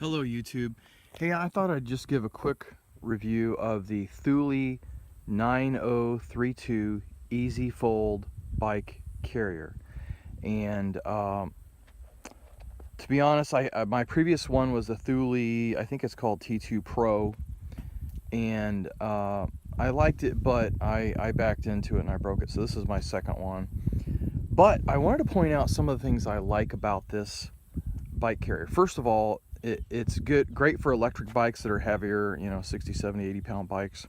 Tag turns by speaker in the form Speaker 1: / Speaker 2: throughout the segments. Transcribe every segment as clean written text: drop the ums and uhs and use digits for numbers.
Speaker 1: Hello YouTube. Hey, I thought I'd just give a quick review of the Thule 9032 Easy Fold bike carrier. And to be honest, my previous one was the Thule, I think it's called T2 Pro, and I liked it, but I backed into it and I broke it. So this is my second one. But I wanted to point out some of the things I like about this bike carrier. First of all, it's great for electric bikes that are heavier, 60, 70, 80 pound bikes.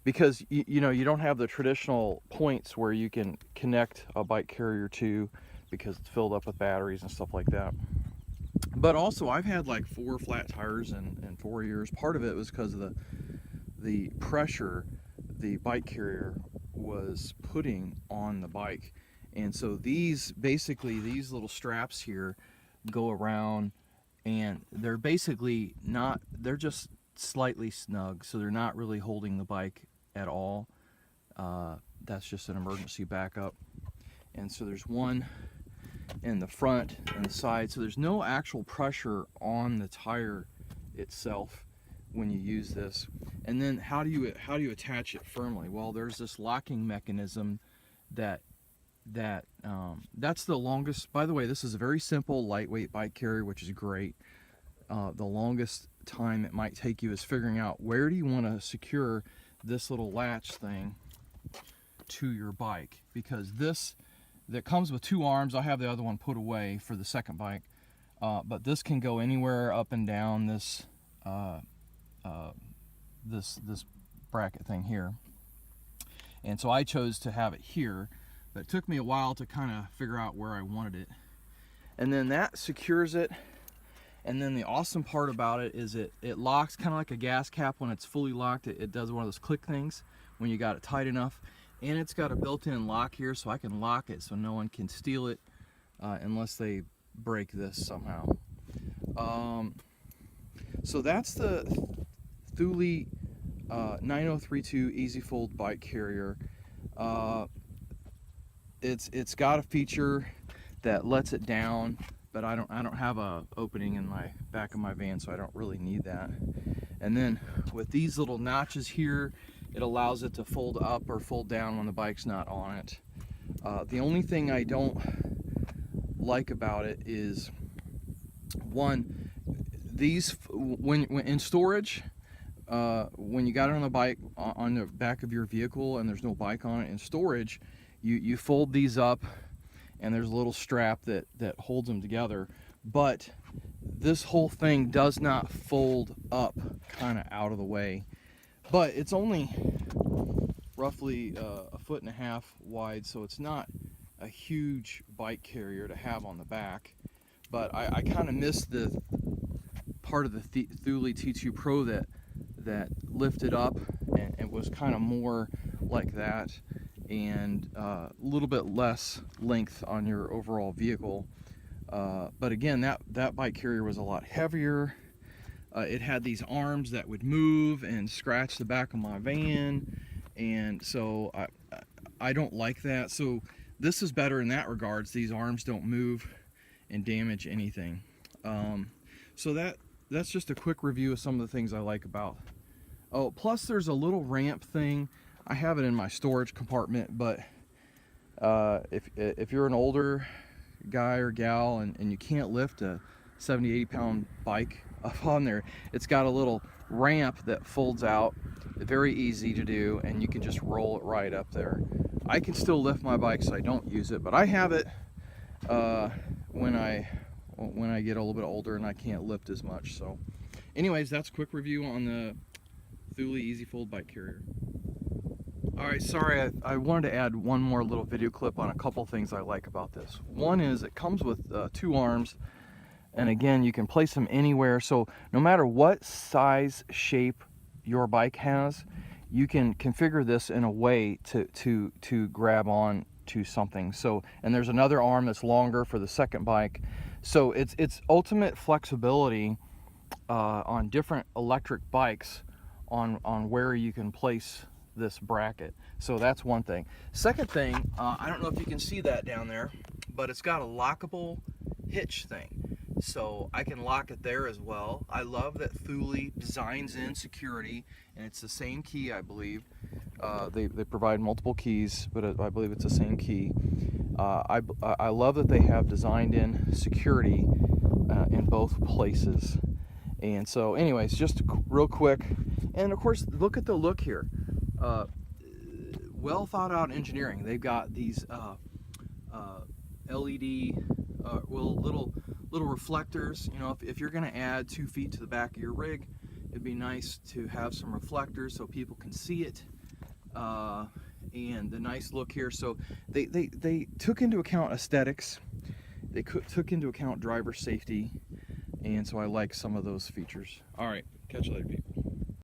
Speaker 1: Because you don't have the traditional points where you can connect a bike carrier to, because it's filled up with batteries and stuff like that. But also, I've had like 4 flat tires in 4 years. Part of it was because of the pressure the bike carrier was putting on the bike. And so these little straps here go around, and they're basically not, they're just slightly snug, so they're not really holding the bike at all. That's just an emergency backup. And so there's one in the front and the side, so there's no actual pressure on the tire itself when you use this. And then how do you attach it firmly? Well, there's this locking mechanism that's the longest. By the way, this is a very simple lightweight bike carrier, which is great. The longest time it might take you is figuring out where do you want to secure this little latch thing to your bike, because this that comes with 2 arms. I have the other one put away for the second bike, but this can go anywhere up and down this this bracket thing here. And so I chose to have it here, but it took me a while to kind of figure out where I wanted it. And then that secures it. And then the awesome part about it is it locks kind of like a gas cap. When it's fully locked, it does one of those click things when you got it tight enough. And it's got a built-in lock here, so I can lock it so no one can steal it unless they break this somehow. So that's the Thule 9032 Easy Fold bike carrier. It's got a feature that lets it down, but I don't have a opening in my back of my van, so I don't really need that. And then with these little notches here, it allows it to fold up or fold down when the bike's not on it. The only thing I don't like about it is, one, these when in storage, when you got it on the bike, on the back of your vehicle, and there's no bike on it in storage, you fold these up, and there's a little strap that holds them together. But this whole thing does not fold up kind of out of the way. But it's only roughly 1.5 feet wide, so it's not a huge bike carrier to have on the back. But I kind of missed the part of the Thule T2 Pro that lifted up and it was kind of more like that, and a little bit less length on your overall vehicle. But again, that bike carrier was a lot heavier. It had these arms that would move and scratch the back of my van, and so I don't like that. So this is better in that regards. These arms don't move and damage anything. So that's just a quick review of some of the things I like about. Oh, plus there's a little ramp thing. I have it in my storage compartment, but if you're an older guy or gal and you can't lift a 70, 80 pound bike up on there, it's got a little ramp that folds out, very easy to do, and you can just roll it right up there. I can still lift my bike, so I don't use it, but I have it when I get a little bit older and I can't lift as much. So anyways, that's a quick review on the Thule Easy Fold bike carrier. Alright, sorry, I wanted to add one more little video clip on a couple things I like about this. One is it comes with 2 arms, and again, you can place them anywhere, so no matter what size shape your bike has, you can configure this in a way to grab on to something. So, and there's another arm that's longer for the second bike. So it's ultimate flexibility on different electric bikes on where you can place this bracket. So that's one thing. Second thing, I don't know if you can see that down there, but it's got a lockable hitch thing. so I can lock it there as well. I love that Thule designs in security, and it's the same key, I believe. They provide multiple keys, but I believe it's the same key. I love that they have designed in security in both places. And so anyways, just real quick, and of course, look at the look here. Well thought out engineering. They've got these LED little reflectors. You know, if you're going to add 2 feet to the back of your rig, it'd be nice to have some reflectors so people can see it. And the nice look here. So they took into account aesthetics. They took into account driver safety, and so I like some of those features. All right, catch you later, people.